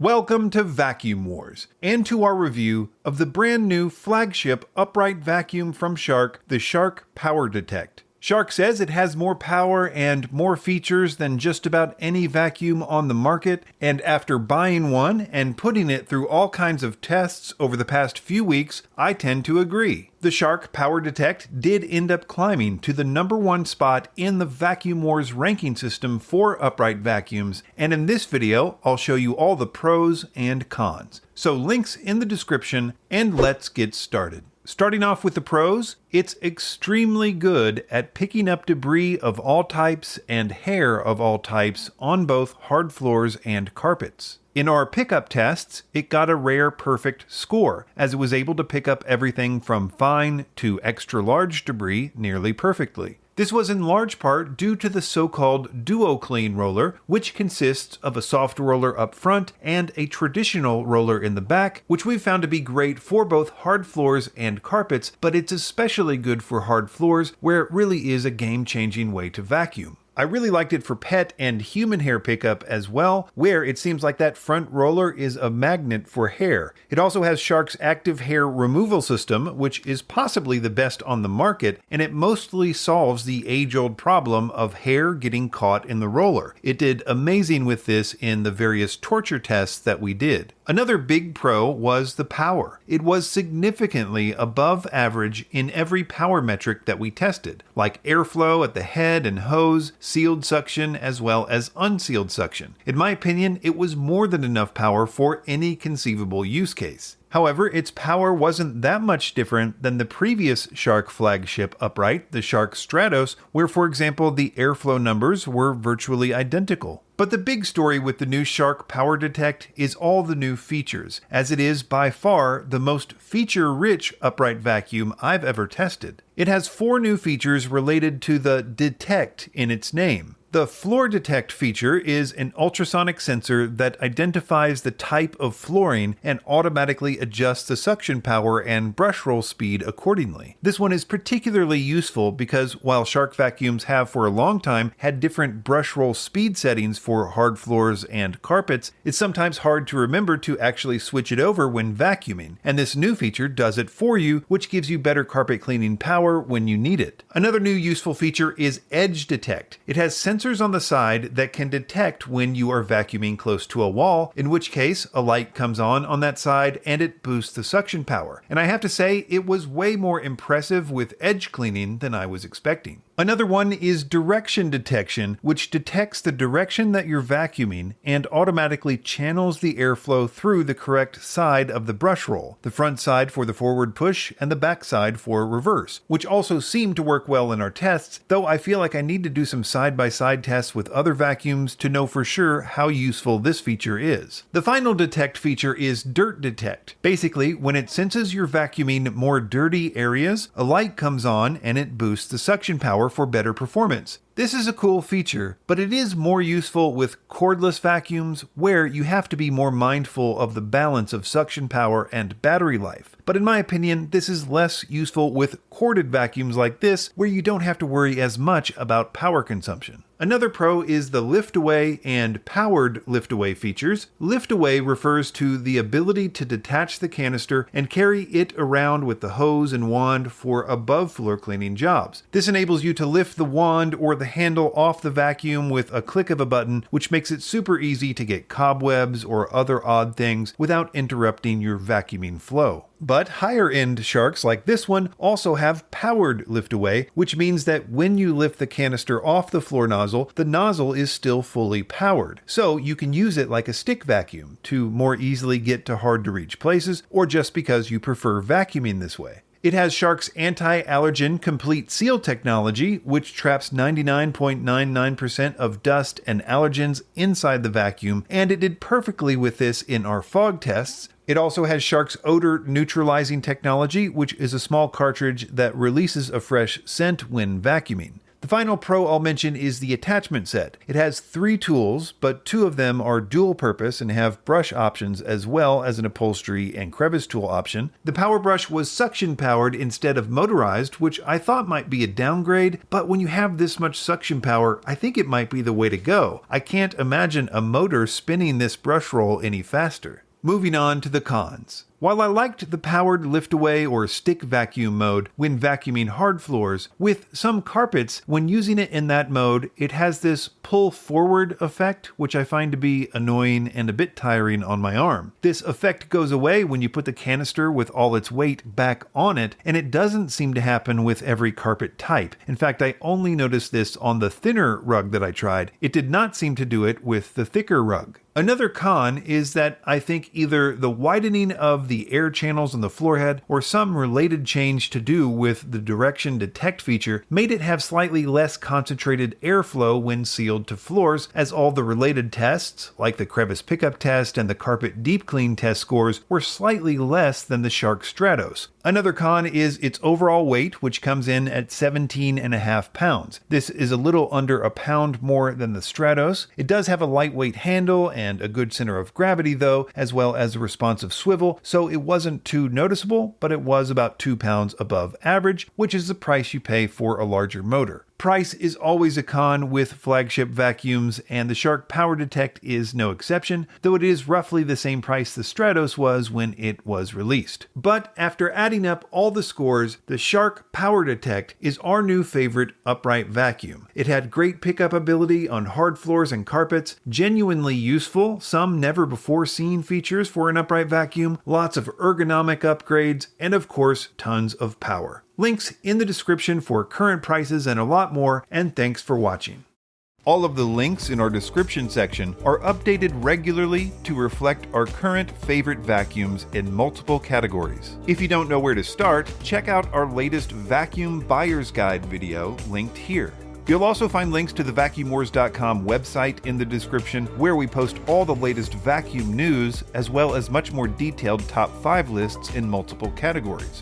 Welcome to Vacuum Wars, and to our review of the brand new flagship upright vacuum from Shark, the Shark PowerDetect. Shark says it has more power and more features than just about any vacuum on the market, and after buying one and putting it through all kinds of tests over the past few weeks, I tend to agree. The Shark PowerDetect did end up climbing to the #1 spot in the Vacuum Wars ranking system for upright vacuums, and in this video, I'll show you all the pros and cons. So links in the description, and let's get started. Starting off with the pros, it's extremely good at picking up debris of all types and hair of all types on both hard floors and carpets. In our pickup tests, it got a rare perfect score, as it was able to pick up everything from fine to extra large debris nearly perfectly. This was in large part due to the so-called Duo Clean roller, which consists of a soft roller up front and a traditional roller in the back, which we've found to be great for both hard floors and carpets, but it's especially good for hard floors where it really is a game-changing way to vacuum. I really liked it for pet and human hair pickup as well, where it seems like that front roller is a magnet for hair. It also has Shark's active hair removal system, which is possibly the best on the market, and it mostly solves the age-old problem of hair getting caught in the roller. It did amazing with this in the various torture tests that we did. Another big pro was the power. It was significantly above average in every power metric that we tested, like airflow at the head and hose, sealed suction, as well as unsealed suction. In my opinion, it was more than enough power for any conceivable use case. However, its power wasn't that much different than the previous Shark flagship upright, the Shark Stratos, where, for example, the airflow numbers were virtually identical. But the big story with the new Shark PowerDetect is all the new features, as it is by far the most feature-rich upright vacuum I've ever tested. It has 4 new features related to the detect in its name. The Floor Detect feature is an ultrasonic sensor that identifies the type of flooring and automatically adjusts the suction power and brush roll speed accordingly. This one is particularly useful because while Shark vacuums have for a long time had different brush roll speed settings for hard floors and carpets, it's sometimes hard to remember to actually switch it over when vacuuming, and this new feature does it for you, which gives you better carpet cleaning power when you need it. Another new useful feature is Edge Detect. It has sensors on the side that can detect when you are vacuuming close to a wall, in which case a light comes on that side and it boosts the suction power. And I have to say, it was way more impressive with edge cleaning than I was expecting. Another one is direction detection, which detects the direction that you're vacuuming and automatically channels the airflow through the correct side of the brush roll, the front side for the forward push and the back side for reverse, which also seemed to work well in our tests, though I feel like I need to do some side-by-side tests with other vacuums to know for sure how useful this feature is. The final detect feature is Dirt Detect. Basically, when it senses you're vacuuming more dirty areas, a light comes on and it boosts the suction power for better performance. This is a cool feature, but it is more useful with cordless vacuums where you have to be more mindful of the balance of suction power and battery life. But in my opinion, this is less useful with corded vacuums like this, where you don't have to worry as much about power consumption. Another pro is the lift away and powered lift away features. Lift away refers to the ability to detach the canister and carry it around with the hose and wand for above floor cleaning jobs. This enables you to lift the wand or the handle off the vacuum with a click of a button, which makes it super easy to get cobwebs or other odd things without interrupting your vacuuming flow. But higher-end Sharks like this one also have powered lift away, which means that when you lift the canister off the floor nozzle, the nozzle is still fully powered. So you can use it like a stick vacuum to more easily get to hard-to-reach places, or just because you prefer vacuuming this way. It has Shark's anti-allergen complete seal technology, which traps 99.99% of dust and allergens inside the vacuum, and it did perfectly with this in our fog tests. It also has Shark's Odor neutralizing technology, which is a small cartridge that releases a fresh scent when vacuuming. The final pro I'll mention is the attachment set. It has 3 tools, but 2 of them are dual purpose and have brush options as well as an upholstery and crevice tool option. The power brush was suction powered instead of motorized, which I thought might be a downgrade, but when you have this much suction power, I think it might be the way to go. I can't imagine a motor spinning this brush roll any faster. Moving on to the cons. While I liked the powered lift-away or stick vacuum mode when vacuuming hard floors, with some carpets, when using it in that mode, it has this pull-forward effect, which I find to be annoying and a bit tiring on my arm. This effect goes away when you put the canister with all its weight back on it, and it doesn't seem to happen with every carpet type. In fact, I only noticed this on the thinner rug that I tried. It did not seem to do it with the thicker rug. Another con is that I think either the widening of the air channels on the floor head or some related change to do with the direction detect feature made it have slightly less concentrated airflow when sealed to floors, as all the related tests, like the crevice pickup test and the carpet deep clean test scores, were slightly less than the Shark Stratos. Another con is its overall weight, which comes in at 17.5 pounds. This is a little under a pound more than the Stratos. It does have a lightweight handle and a good center of gravity though, as well as a responsive swivel, so it wasn't too noticeable, but it was about 2 pounds above average, which is the price you pay for a larger motor. Price is always a con with flagship vacuums, and the Shark PowerDetect is no exception, though it is roughly the same price the Stratos was when it was released. But after adding up all the scores, the Shark PowerDetect is our new favorite upright vacuum. It had great pickup ability on hard floors and carpets, genuinely useful, some never before seen features for an upright vacuum, lots of ergonomic upgrades, and of course, tons of power. Links in the description for current prices and a lot more, and thanks for watching. All of the links in our description section are updated regularly to reflect our current favorite vacuums in multiple categories. If you don't know where to start, check out our latest vacuum buyer's guide video linked here. You'll also find links to the vacuumwars.com website in the description, where we post all the latest vacuum news, as well as much more detailed top 5 lists in multiple categories.